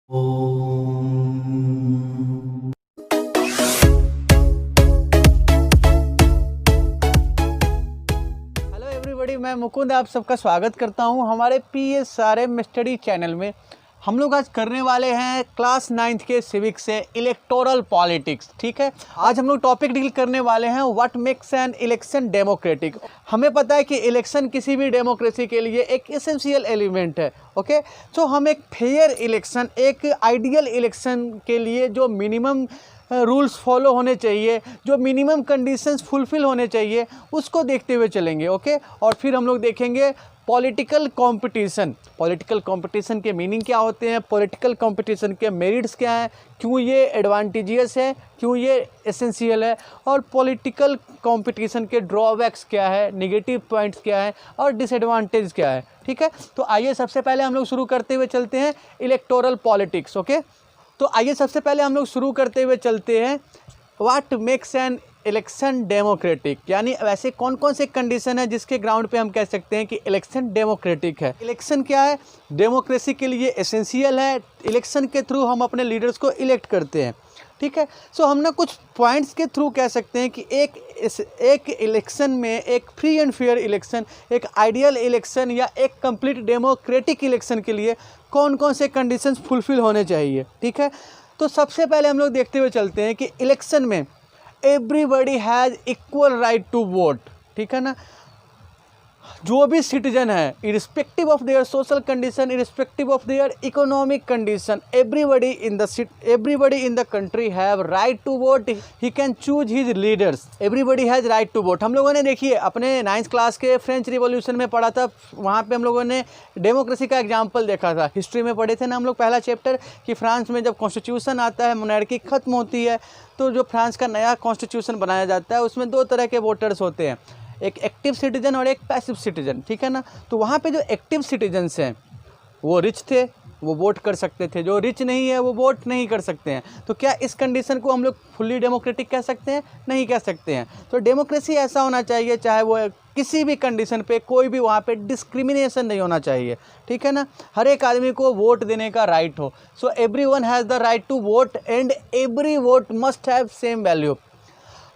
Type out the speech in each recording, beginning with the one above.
Hello everybody, मैं मुकुंद आप सबका स्वागत करता हूं हमारे PSRM स्टडी चैनल में। हम लोग आज करने वाले हैं क्लास 9th के सिविक्स से इलेक्टोरल पॉलिटिक्स। ठीक है, आज हम लोग टॉपिक डील करने वाले हैं what makes an election democratic. हमें पता है कि इलेक्शन किसी भी डेमोक्रेसी के लिए एक एसेंशियल एलिमेंट है। ओके, तो हम एक फेयर इलेक्शन, एक आइडियल इलेक्शन के लिए जो मिनिमम रूल्स फॉलो होने चाहिए, जो मिनिमम कंडीशंस फुलफिल होने चाहिए, उसको देखते हुए चलेंगे। ओके, और फिर हम लोग देखेंगे पॉलिटिकल कंपटीशन। पॉलिटिकल कंपटीशन के मीनिंग क्या होते हैं, पॉलिटिकल कंपटीशन के मेरिट्स क्या हैं, क्यों ये एडवांटेजियस है, क्यों ये एसेंशियल है, और पॉलिटिकल कंपटीशन के ड्रॉबैक्स क्या है, नेगेटिव पॉइंट्स क्या है और डिसएडवांटेज क्या है। ठीक है, तो आइए सबसे पहले हम लोग शुरू करते हुए चलते हैं इलेक्टोरल पॉलिटिक्स। ओके, तो आइए सबसे पहले हम लोग शुरू करते हुए चलते हैं what makes an election democratic, यानी वैसे कौन कौन से कंडीशन है जिसके ग्राउंड पे हम कह सकते हैं कि इलेक्शन डेमोक्रेटिक है। इलेक्शन क्या है, डेमोक्रेसी के लिए एसेंशियल है। इलेक्शन के थ्रू हम अपने लीडर्स को इलेक्ट करते हैं। ठीक है, सो हम ना कुछ पॉइंट्स के थ्रू कह सकते हैं कि एक इलेक्शन में, एक फ्री एंड फेयर इलेक्शन, एक आइडियल इलेक्शन या एक कंप्लीट डेमोक्रेटिक इलेक्शन के लिए कौन कौन से कंडीशंस फुलफिल होने चाहिए। ठीक है, तो सबसे पहले हम लोग देखते हुए चलते हैं कि इलेक्शन में everybody has equal right to vote. ठीक है ना, जो भी सिटीजन है, irrespective of their social condition, irrespective of their economic condition, everybody in the country have right to vote. He can choose his leaders. Everybody has right to vote. हम लोगों ने देखिए अपने 9th क्लास के French revolution में पढ़ा था, वहाँ पे हम लोगों ने डेमोक्रेसी का एग्जाम्पल देखा था। हिस्ट्री में पढ़े थे ना हम लोग पहला चैप्टर कि फ्रांस में जब कॉन्स्टिट्यूशन आता है, मोनार्की खत्म होती है, तो जो फ्रांस का नया कॉन्स्टिट्यूशन बनाया जाता है उसमें 2 तरह के वोटर्स होते हैं, एक एक्टिव सिटीजन और एक पैसिव सिटीजन। ठीक है ना, तो वहाँ पे जो एक्टिव सिटीजन्स हैं वो रिच थे, वो वोट कर सकते थे, जो रिच नहीं है वो वोट नहीं कर सकते हैं। तो क्या इस कंडीशन को हम लोग फुल्ली डेमोक्रेटिक कह सकते हैं? नहीं कह सकते हैं। तो डेमोक्रेसी ऐसा होना चाहिए, चाहे वो किसी भी कंडीशन पे कोई भी वहाँ पे डिस्क्रिमिनेशन नहीं होना चाहिए। ठीक है ना, हर एक आदमी को वोट देने का राइट हो। So everyone has the right to vote and every vote must have same value.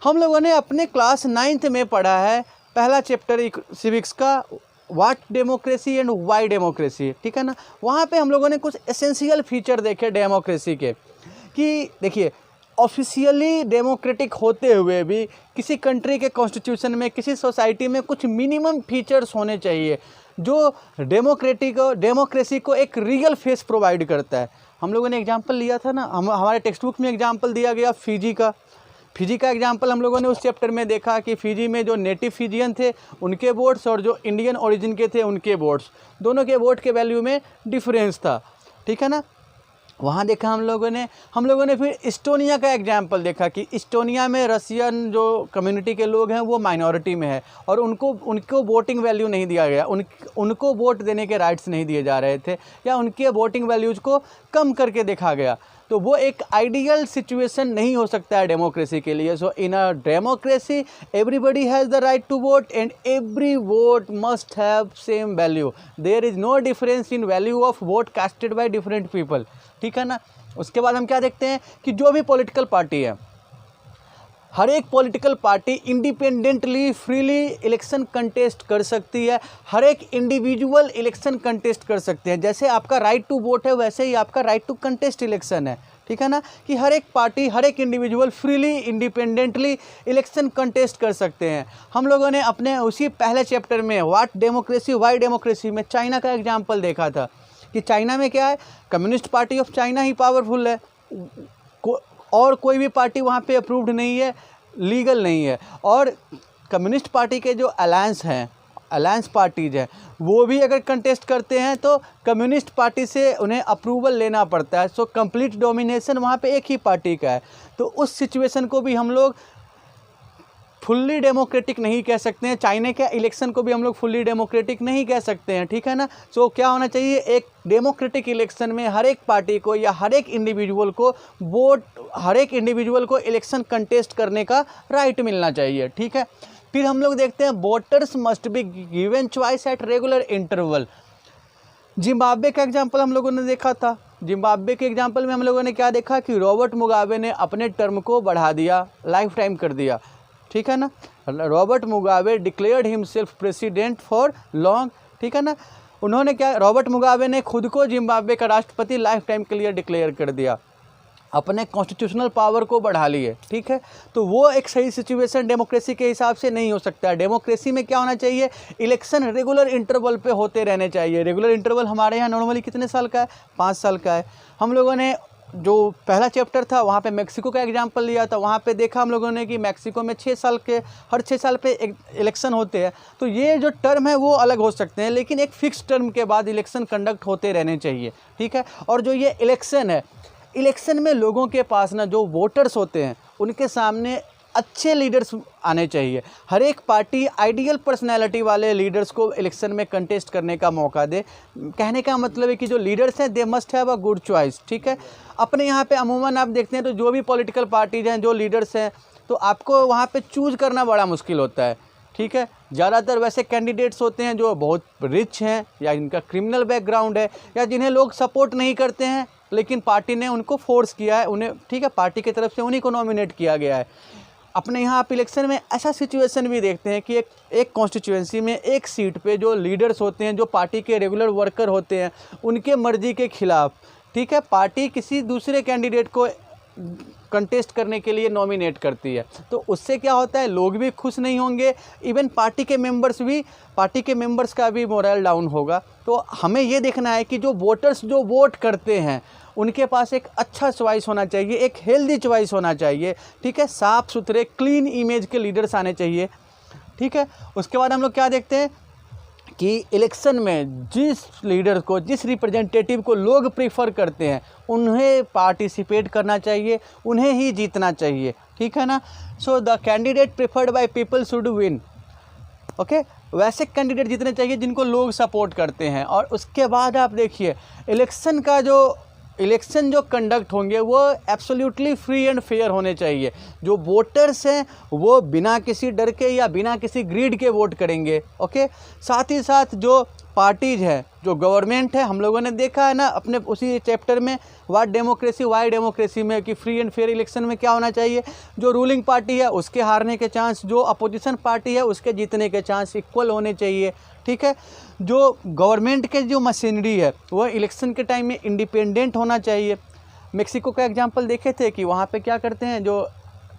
हम लोगों ने अपने क्लास 9th में पढ़ा है पहला चैप्टर सिविक्स का, what democracy and Y democracy. ठीक है ना, वहाँ पे हम लोगों ने कुछ एसेंशियल फीचर देखे डेमोक्रेसी के, कि देखिए ऑफिशियली डेमोक्रेटिक होते हुए भी किसी कंट्री के कॉन्स्टिट्यूशन में, किसी सोसाइटी में कुछ मिनिमम फीचर्स होने चाहिए जो डेमोक्रेसी को एक रियल फेस प्रोवाइड करता है। हम लोगों ने एग्जाम्पल लिया था ना, हमारे टेक्स्ट बुक में एग्जाम्पल दिया गया फिजी का एग्जाम्पल हम लोगों ने उस चैप्टर में देखा कि फिजी में जो नेटिव फिजियन थे उनके वोट्स और जो इंडियन ओरिजिन के थे उनके वोट्स, दोनों के वोट के वैल्यू में डिफरेंस था। ठीक है ना, वहाँ देखा हम लोगों ने फिर इस्टोनिया का एग्जाम्पल देखा कि इस्टोनिया में रसियन जो कम्युनिटी के लोग हैं वो माइनॉरिटी में है और उनको वोटिंग वैल्यू नहीं दिया गया, उनको वोट देने के राइट्स नहीं दिए जा रहे थे या उनके वोटिंग वैल्यूज़ को कम करके देखा गया। तो वो एक आइडियल सिचुएशन नहीं हो सकता है डेमोक्रेसी के लिए। So in a democracy everybody has the right to vote and every vote must have same value. There is no difference in value of vote casted by different people. ठीक है ना, उसके बाद हम क्या देखते हैं कि जो भी पॉलिटिकल पार्टी है, हर एक political party independently freely election contest कर सकती है। हर एक इंडिविजुअल इलेक्शन कंटेस्ट कर सकते हैं। जैसे आपका राइट टू वोट है वैसे ही आपका राइट टू कंटेस्ट इलेक्शन है। ठीक है ना, कि हर एक पार्टी, हर एक individual freely independently election contest कर सकते हैं। हम लोगों ने अपने उसी पहले चैप्टर में व्हाट डेमोक्रेसी वाई डेमोक्रेसी में चाइना का एग्जाम्पल देखा था कि चाइना में क्या है, communist party of China he powerful है, और कोई भी पार्टी वहाँ पे अप्रूव्ड नहीं है, लीगल नहीं है। और कम्युनिस्ट पार्टी के जो अलायंस पार्टीज हैं वो भी अगर कंटेस्ट करते हैं तो कम्युनिस्ट पार्टी से उन्हें अप्रूवल लेना पड़ता है। सो कंप्लीट डोमिनेशन वहाँ पे एक ही पार्टी का है। तो उस सिचुएशन को भी हम लोग फुल्ली डेमोक्रेटिक नहीं कह सकते हैं। चाइना के इलेक्शन को भी हम लोग फुल्ली डेमोक्रेटिक नहीं कह सकते हैं। ठीक है ना, सो क्या होना चाहिए, एक डेमोक्रेटिक इलेक्शन में हर एक पार्टी को या हर एक इंडिविजुअल को इलेक्शन कंटेस्ट करने का राइट मिलना चाहिए। ठीक है, फिर हम लोग देखते हैं voters must be given choice at regular interval. Zimbabwe का एग्जाम्पल हम लोगों ने देखा था। जिम्बाब्वे के एग्जाम्पल में हम लोगों ने क्या देखा कि रॉबर्ट मुगाबे ने अपने टर्म को बढ़ा दिया, लाइफ टाइम कर दिया, ठीक है ना। Robert Mugabe declared himself president for long, ठीक है ना। उन्होंने क्या, रॉबर्ट मुगाबे ने खुद को जिम्बाब्वे का राष्ट्रपति लाइफ टाइम के लिए डिक्लेयर कर दिया, अपने कॉन्स्टिट्यूशनल पावर को बढ़ा लिए, ठीक है। तो वो एक सही सिचुएशन डेमोक्रेसी के हिसाब से नहीं हो सकता है। डेमोक्रेसी में क्या होना चाहिए, इलेक्शन रेगुलर इंटरवल पे होते रहने चाहिए। रेगुलर इंटरवल हमारे यहाँ नॉर्मली कितने साल का है, 5 साल का है। हम लोगों ने जो पहला चैप्टर था वहाँ पे मैक्सिको का एग्जांपल लिया था, वहाँ पे देखा हम लोगों ने कि मैक्सिको में 6 साल के, हर 6 साल पे इलेक्शन होते हैं। तो ये जो टर्म है वो अलग हो सकते हैं, लेकिन एक फिक्स टर्म के बाद इलेक्शन कंडक्ट होते रहने चाहिए, ठीक है। और जो ये इलेक्शन है, इलेक्शन में लोगों के पास ना जो वोटर्स होते हैं उनके सामने अच्छे लीडर्स आने चाहिए। हर एक पार्टी आइडियल पर्सनैलिटी वाले लीडर्स को इलेक्शन में कंटेस्ट करने का मौका दे। कहने का मतलब है कि जो लीडर्स हैं they must have a good choice, ठीक है। अपने यहाँ पे अमूमन आप देखते हैं तो जो भी पॉलिटिकल पार्टीज हैं, जो लीडर्स हैं, तो आपको वहाँ पे चूज़ करना बड़ा मुश्किल होता है, ठीक है। ज़्यादातर वैसे कैंडिडेट्स होते हैं जो बहुत रिच हैं या इनका क्रिमिनल बैकग्राउंड है या जिन्हें लोग सपोर्ट नहीं करते हैं, लेकिन पार्टी ने उनको फोर्स किया है, उन्हें, ठीक है, पार्टी की तरफ से उन्हीं को नॉमिनेट किया गया है। अपने यहाँ आप इलेक्शन में ऐसा सिचुएशन भी देखते हैं कि एक कॉन्स्टिट्यूएंसी में एक सीट पे जो लीडर्स होते हैं, जो पार्टी के रेगुलर वर्कर होते हैं, उनके मर्जी के खिलाफ, ठीक है, पार्टी किसी दूसरे कैंडिडेट को कंटेस्ट करने के लिए नॉमिनेट करती है। तो उससे क्या होता है, लोग भी खुश नहीं होंगे, इवन पार्टी के मेंबर्स का भी मोरल डाउन होगा। तो हमें ये देखना है कि जो वोटर्स जो वोट करते हैं उनके पास एक अच्छा चॉइस होना चाहिए, एक हेल्दी चॉइस होना चाहिए, ठीक है। साफ़ सुथरे क्लीन इमेज के लीडर्स आने चाहिए, ठीक है। उसके बाद हम लोग क्या देखते हैं कि इलेक्शन में जिस लीडर को, जिस रिप्रेजेंटेटिव को लोग प्रीफर करते हैं उन्हें पार्टिसिपेट करना चाहिए, उन्हें ही जीतना चाहिए, ठीक है ना। So the candidate preferred by people should win, okay. वैसे कैंडिडेट जीतने चाहिए जिनको लोग सपोर्ट करते हैं। और उसके बाद आप देखिए इलेक्शन जो कंडक्ट होंगे वो एब्सोल्युटली फ्री एंड फेयर होने चाहिए। जो वोटर्स हैं वो बिना किसी डर के या बिना किसी ग्रीड के वोट करेंगे, ओके। साथ ही साथ जो पार्टीज़ है, जो गवर्नमेंट है, हम लोगों ने देखा है ना अपने उसी चैप्टर में वाई डेमोक्रेसी में कि फ्री एंड फेयर इलेक्शन में क्या होना चाहिए, जो रूलिंग पार्टी है उसके हारने के चांस, जो अपोजिशन पार्टी है उसके जीतने के चांस इक्वल होने चाहिए, ठीक है। जो गवर्नमेंट के जो मशीनरी है वो इलेक्शन के टाइम में इंडिपेंडेंट होना चाहिए। मेक्सिको का एग्जांपल देखे थे कि वहाँ पे क्या करते हैं, जो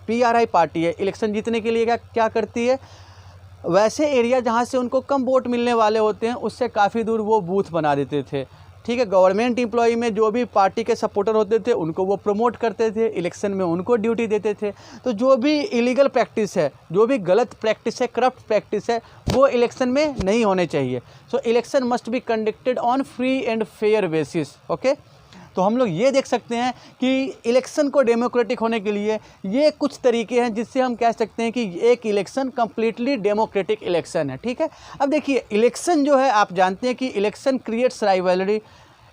PRI पार्टी है इलेक्शन जीतने के लिए क्या करती है, वैसे एरिया जहाँ से उनको कम वोट मिलने वाले होते हैं उससे काफ़ी दूर वो बूथ बना देते थे, ठीक है। गवर्नमेंट एम्प्लॉई में जो भी पार्टी के सपोर्टर होते थे उनको वो प्रमोट करते थे, इलेक्शन में उनको ड्यूटी देते थे। तो जो भी इलीगल प्रैक्टिस है, जो भी गलत प्रैक्टिस है, करप्ट प्रैक्टिस है, वो इलेक्शन में नहीं होने चाहिए। So election must be conducted on free and fair basis, okay. तो हम लोग ये देख सकते हैं कि इलेक्शन को डेमोक्रेटिक होने के लिए ये कुछ तरीके हैं जिससे हम कह सकते हैं कि एक इलेक्शन कम्प्लीटली डेमोक्रेटिक इलेक्शन है, ठीक है। अब देखिए इलेक्शन जो है, आप जानते हैं कि election creates rivalry,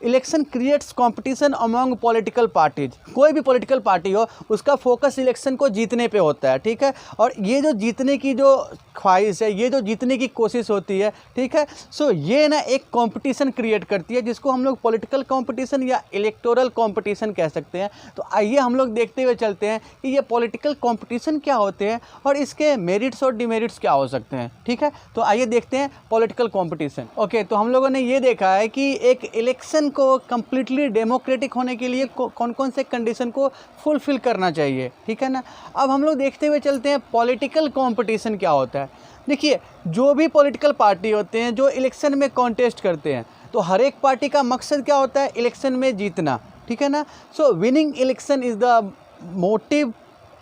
election creates competition among political parties. कोई भी पॉलिटिकल पार्टी हो उसका फोकस इलेक्शन को जीतने पे होता है, ठीक है। और ये जो जीतने की जो ख्वाहिश है, ये जो जीतने की कोशिश होती है, ठीक है, सो ये ना एक कंपटीशन क्रिएट करती है जिसको हम लोग पॉलिटिकल कंपटीशन या इलेक्टोरल कंपटीशन कह सकते हैं। तो आइए हम लोग देखते हुए चलते हैं कि ये पॉलिटिकल कंपटीशन क्या होते हैं और इसके मेरिट्स और डिमेरिट्स क्या हो सकते हैं, ठीक है। तो आइए देखते हैं पॉलिटिकल कंपटीशन, ओके। तो हम लोगों ने ये देखा है कि एक इलेक्शन को कंप्लीटली डेमोक्रेटिक होने के लिए कौन कौन से कंडीशन को फुलफिल करना चाहिए, ठीक है ना। अब हम लोग देखते हुए चलते हैं पॉलिटिकल कंपटीशन क्या होता है। देखिए जो भी पॉलिटिकल पार्टी होते हैं जो इलेक्शन में कॉन्टेस्ट करते हैं, तो हर एक पार्टी का मकसद क्या होता है, इलेक्शन में जीतना, ठीक है ना। So winning election is the motive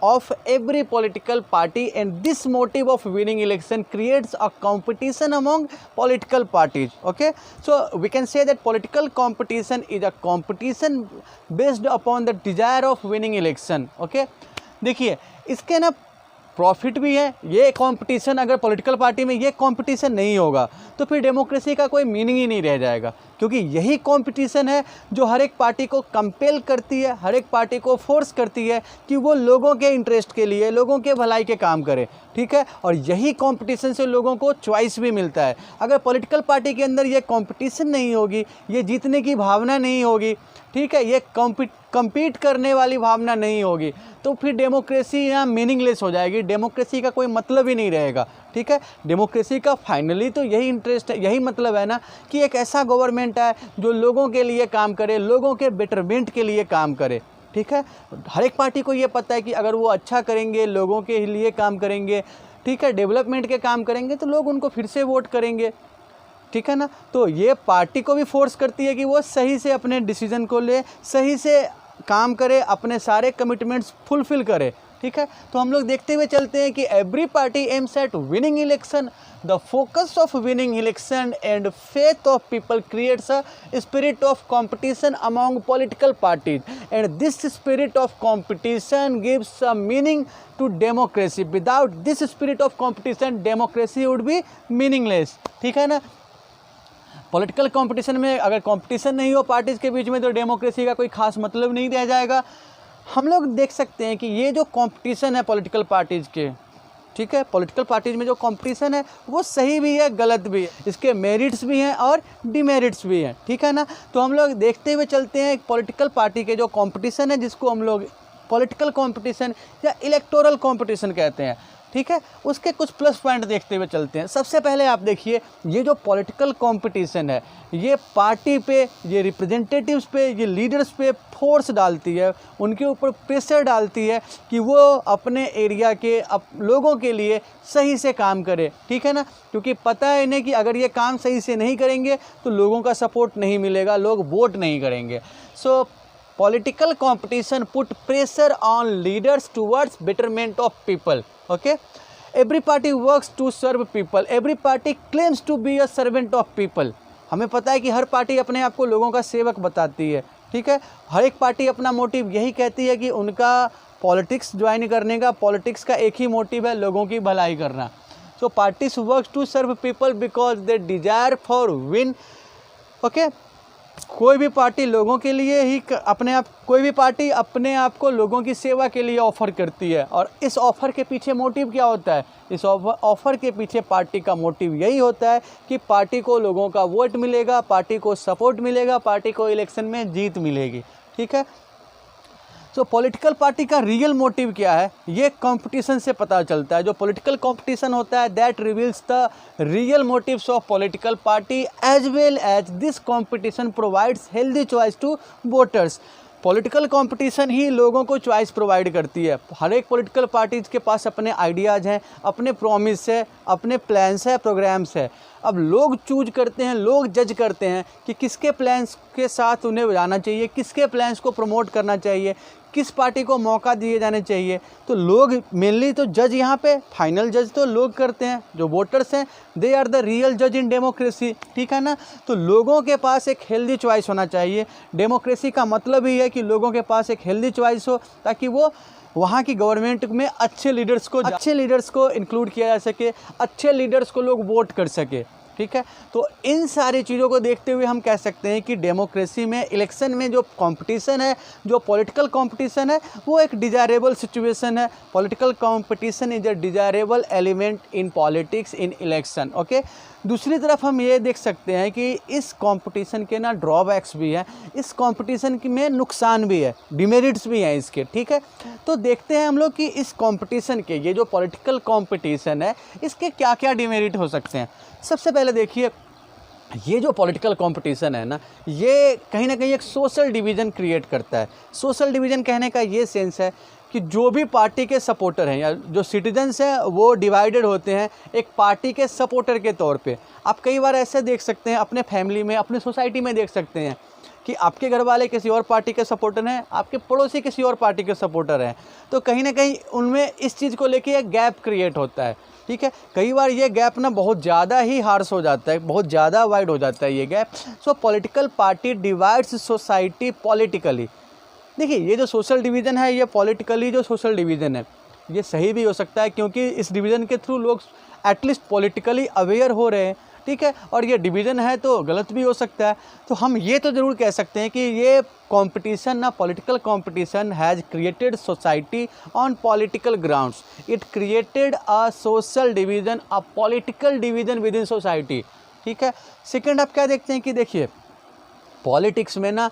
of every political party, and this motive of winning election creates a competition among political parties, okay. So we can say that political competition is a competition based upon the desire of winning election, okay. देखिए इसके ना profit भी है। ये competition अगर political party में ये competition नहीं होगा तो फिर डेमोक्रेसी का कोई मीनिंग ही नहीं रह जाएगा। क्योंकि यही कंपटीशन है जो हर एक पार्टी को कंपेल करती है, हर एक पार्टी को फोर्स करती है कि वो लोगों के इंटरेस्ट के लिए, लोगों के भलाई के काम करे, ठीक है। और यही कंपटीशन से लोगों को चॉइस भी मिलता है। अगर पॉलिटिकल पार्टी के अंदर ये कंपटीशन नहीं होगी, ये जीतने की भावना नहीं होगी, ठीक है, ये compete करने वाली भावना नहीं होगी, तो फिर डेमोक्रेसी यहाँ मीनिंगलेस हो जाएगी, डेमोक्रेसी का कोई मतलब ही नहीं रहेगा, ठीक है। डेमोक्रेसी का फाइनली तो यही इंटरेस्ट है, यही मतलब है ना कि एक ऐसा गवर्नमेंट है जो लोगों के लिए काम करे, लोगों के बेटरमेंट के लिए काम करे, ठीक है। हर एक पार्टी को ये पता है कि अगर वो अच्छा करेंगे, लोगों के लिए काम करेंगे, ठीक है, डेवलपमेंट के काम करेंगे, तो लोग उनको फिर से वोट करेंगे, ठीक है ना। तो ये पार्टी को भी फोर्स करती है कि वो सही से अपने डिसीजन को ले, सही से काम करे, अपने सारे कमिटमेंट्स फुलफिल करे, ठीक है। तो हम लोग देखते हुए चलते हैं कि every party aims at winning election, the focus of winning election and faith of people creates a spirit of competition among political parties and this spirit of competition gives a meaning to democracy. Without this spirit of competition democracy would be meaningless, ठीक है ना। Political competition में अगर competition नहीं हो parties के बीच में तो डेमोक्रेसी का कोई खास मतलब नहीं रह जाएगा। हम लोग देख सकते हैं कि ये जो कंपटीशन है पॉलिटिकल पार्टीज़ के, ठीक है, पॉलिटिकल पार्टीज़ में जो कंपटीशन है वो सही भी है, गलत भी है, इसके मेरिट्स भी हैं और डिमेरिट्स भी हैं, ठीक है ना। तो हम लोग देखते हुए चलते हैं पॉलिटिकल पार्टी के जो कंपटीशन है, जिसको हम लोग पॉलिटिकल कंपटीशन या इलेक्टोरल कंपटीशन कहते हैं, ठीक है, उसके कुछ प्लस पॉइंट देखते हुए चलते हैं। सबसे पहले आप देखिए, ये जो पॉलिटिकल कंपटीशन है ये पार्टी पे, ये रिप्रेजेंटेटिव्स पे, ये लीडर्स पे फोर्स डालती है, उनके ऊपर प्रेशर डालती है कि वो अपने एरिया के लोगों के लिए सही से काम करे, ठीक है ना। क्योंकि पता है इन्हें कि अगर ये काम सही से नहीं करेंगे तो लोगों का सपोर्ट नहीं मिलेगा, लोग वोट नहीं करेंगे। सो political competition put pressure on leaders towards betterment of people, okay. Every party works to serve people, every party claims to be a servant of people। हमें पता है कि हर पार्टी अपने आप को लोगों का सेवक बताती है, ठीक है। हर एक पार्टी अपना मोटिव यही कहती है कि उनका पॉलिटिक्स ज्वाइन करने का, पॉलिटिक्स का एक ही मोटिव है, लोगों की भलाई करना। So parties works to serve people because they desire for win, okay. कोई भी पार्टी लोगों के लिए ही कोई भी पार्टी अपने आप को लोगों की सेवा के लिए ऑफ़र करती है। और इस ऑफ़र के पीछे मोटिव क्या होता है? इस ऑफ़र के पीछे पार्टी का मोटिव यही होता है कि पार्टी को लोगों का वोट मिलेगा, पार्टी को सपोर्ट मिलेगा, पार्टी को इलेक्शन में जीत मिलेगी, ठीक है। तो पॉलिटिकल पार्टी का रियल मोटिव क्या है, ये कंपटीशन से पता चलता है। जो पॉलिटिकल कंपटीशन होता है that reveals the real motives of political party as well as this competition provides healthy choice to voters. Political competition ही लोगों को चॉइस प्रोवाइड करती है। हर एक पॉलिटिकल पार्टीज़ के पास अपने आइडियाज़ हैं, अपने प्रॉमिस है, अपने प्लान्स है, प्रोग्राम्स है। अब लोग चूज करते हैं, लोग जज करते हैं कि किसके प्लान्स के साथ उन्हें जाना चाहिए, किसके प्लान्स को प्रमोट करना चाहिए, किस पार्टी को मौका दिए जाने चाहिए। तो लोग मेनली तो जज यहाँ पे फाइनल जज तो लोग करते हैं, जो वोटर्स हैं दे आर द रियल जज इन डेमोक्रेसी, ठीक है ना। तो लोगों के पास एक हेल्दी चॉइस होना चाहिए। डेमोक्रेसी का मतलब ही है कि लोगों के पास एक हेल्दी चॉइस हो ताकि वो वहाँ की गवर्नमेंट में अच्छे लीडर्स को इंक्लूड किया जा सके, अच्छे लीडर्स को लोग वोट कर सके, ठीक है। तो इन सारी चीज़ों को देखते हुए हम कह सकते हैं कि डेमोक्रेसी में इलेक्शन में जो कंपटीशन है, जो पॉलिटिकल कंपटीशन है, वो एक डिजायरेबल सिचुएशन है। Political competition is a desirable element in politics in election, okay. दूसरी तरफ हम ये देख सकते हैं कि इस कंपटीशन के ना ड्रॉबैक्स भी हैं, इस कंपटीशन में नुकसान भी है, डिमेरिट्स भी हैं इसके, ठीक है। तो देखते हैं हम लोग कि इस कंपटीशन के, ये जो पॉलिटिकल कंपटीशन है, इसके क्या क्या डिमेरिट हो सकते हैं। सबसे पहले देखिए, ये जो पॉलिटिकल कंपटीशन है ना, ये कहीं ना कहीं एक सोशल डिवीज़न क्रिएट करता है। सोशल डिवीज़न कहने का ये सेंस है कि जो भी पार्टी के सपोर्टर हैं या जो सिटीजन्स हैं वो डिवाइडेड होते हैं एक पार्टी के सपोर्टर के तौर पे। आप कई बार ऐसे देख सकते हैं अपने फैमिली में, अपने सोसाइटी में देख सकते हैं कि आपके घर वाले किसी और पार्टी के सपोर्टर हैं, आपके पड़ोसी किसी और पार्टी के सपोर्टर हैं। तो कहीं ना कहीं उनमें इस चीज़ को लेके एक गैप क्रिएट होता है, ठीक है। कई बार ये गैप ना बहुत ज़्यादा ही हार्श हो जाता है, बहुत ज़्यादा वाइड हो जाता है ये गैप। सो political party divides society politically. देखिए, ये जो सोशल डिवीज़न है, ये पॉलिटिकली जो सोशल डिवीज़न है, ये सही भी हो सकता है क्योंकि इस डिवीज़न के थ्रू लोग एटलीस्ट पॉलिटिकली अवेयर हो रहे हैं, ठीक है। और ये डिवीज़न है तो गलत भी हो सकता है। तो हम ये तो ज़रूर कह सकते हैं कि ये कंपटीशन ना, political competition has created society on political grounds. It created a social division, a political division with in society, ठीक है। सेकंड आप क्या देखते हैं कि देखिए पॉलिटिक्स में ना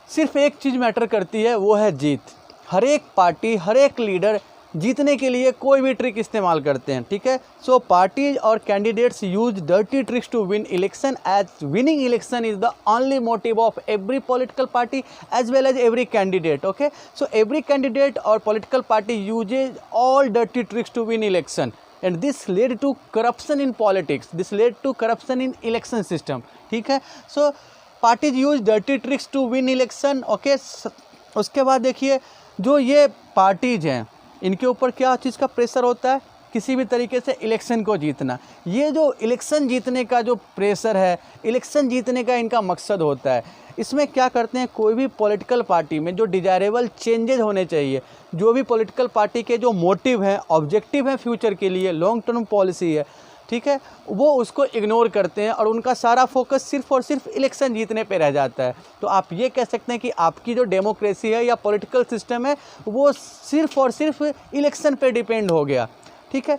सिर्फ एक चीज़ मैटर करती है, वो है जीत। हर एक पार्टी, हर एक लीडर जीतने के लिए कोई भी ट्रिक इस्तेमाल करते हैं, ठीक है। सो पार्टीज और candidates use dirty tricks to win election, as winning election is the only motive of every political party as well as every candidate, okay. So every candidate और political party uses all dirty tricks to win election, and this led to corruption in politics, this led to corruption in election system, ठीक है। so parties use dirty tricks to win election, okay। उसके बाद देखिए जो ये parties हैं इनके ऊपर क्या चीज़ का प्रेशर होता है, किसी भी तरीके से इलेक्शन को जीतना। ये जो इलेक्शन जीतने का जो प्रेशर है, इलेक्शन जीतने का इनका मकसद होता है। इसमें क्या करते हैं, कोई भी पॉलिटिकल पार्टी में जो डिजायरेबल चेंजेस होने चाहिए, जो भी पॉलिटिकल पार्टी के जो मोटिव हैं, ऑब्जेक्टिव हैं फ्यूचर के लिए, लॉन्ग टर्म पॉलिसी है, ठीक है, वो उसको इग्नोर करते हैं और उनका सारा फोकस सिर्फ और सिर्फ इलेक्शन जीतने पे रह जाता है। तो आप ये कह सकते हैं कि आपकी जो डेमोक्रेसी है या पॉलिटिकल सिस्टम है वो सिर्फ और सिर्फ इलेक्शन पे डिपेंड हो गया, ठीक है।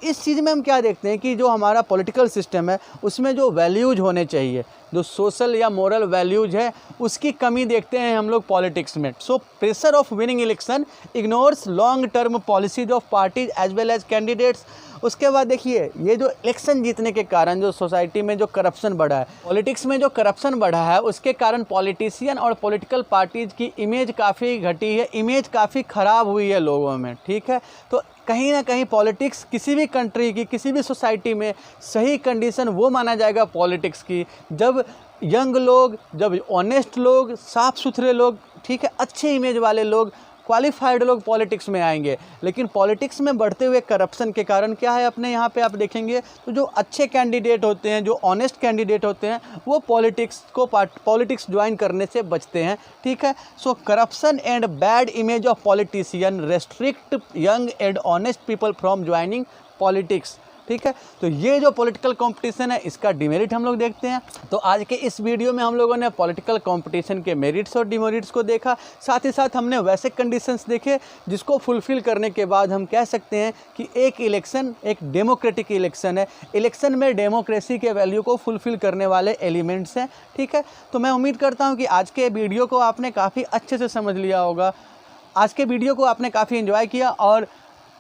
इस चीज़ में हम क्या देखते हैं कि जो हमारा पॉलिटिकल सिस्टम है उसमें जो वैल्यूज होने चाहिए, जो सोशल या मोरल वैल्यूज है, उसकी कमी देखते हैं हम लोग पॉलिटिक्स में। So pressure of winning election ignores long term policies of parties as well as candidates. उसके बाद देखिए ये जो इलेक्शन जीतने के कारण जो सोसाइटी में जो करप्शन बढ़ा है, पॉलिटिक्स में जो करप्शन बढ़ा है, उसके कारण पॉलिटिशियन और पॉलिटिकल पार्टीज़ की इमेज काफ़ी घटी है, इमेज काफ़ी ख़राब हुई है लोगों में, ठीक है। तो कहीं ना कहीं पॉलिटिक्स किसी भी कंट्री की, किसी भी सोसाइटी में सही कंडीशन वो माना जाएगा पॉलिटिक्स की जब यंग लोग, जब ऑनेस्ट लोग, साफ़ सुथरे लोग, ठीक है, अच्छे इमेज वाले लोग, क्वालिफाइड लोग पॉलिटिक्स में आएंगे। लेकिन पॉलिटिक्स में बढ़ते हुए करप्शन के कारण क्या है, अपने यहाँ पे आप देखेंगे तो जो अच्छे कैंडिडेट होते हैं, जो ऑनेस्ट कैंडिडेट होते हैं, वो पॉलिटिक्स ज्वाइन करने से बचते हैं, ठीक है। So corruption and bad image of politician restrict young and honest people from joining politics, ठीक है। तो ये जो पॉलिटिकल कंपटीशन है इसका डिमेरिट हम लोग देखते हैं। तो आज के इस वीडियो में हम लोगों ने पॉलिटिकल कंपटीशन के मेरिट्स और डिमेरिट्स को देखा, साथ ही साथ हमने वैसे कंडीशंस देखे जिसको फुलफिल करने के बाद हम कह सकते हैं कि एक इलेक्शन एक डेमोक्रेटिक इलेक्शन है, इलेक्शन में डेमोक्रेसी के वैल्यू को फुलफिल करने वाले एलिमेंट्स हैं, ठीक है। तो मैं उम्मीद करता हूँ कि आज के वीडियो को आपने काफ़ी अच्छे से समझ लिया होगा, आज के वीडियो को आपने काफ़ी एंजॉय किया और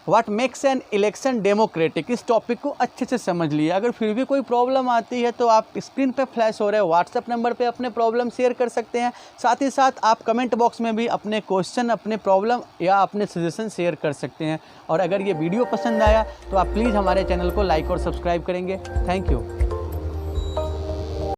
what makes an election democratic, इस टॉपिक को अच्छे से समझ लिया। अगर फिर भी कोई प्रॉब्लम आती है तो आप स्क्रीन पे फ्लैश हो रहे व्हाट्सएप नंबर पे अपने प्रॉब्लम शेयर कर सकते हैं। साथ ही साथ आप कमेंट बॉक्स में भी अपने क्वेश्चन, अपने प्रॉब्लम या अपने सजेशन शेयर कर सकते हैं। और अगर ये वीडियो पसंद आया तो आप प्लीज़ हमारे चैनल को लाइक और सब्सक्राइब करेंगे। Thank you.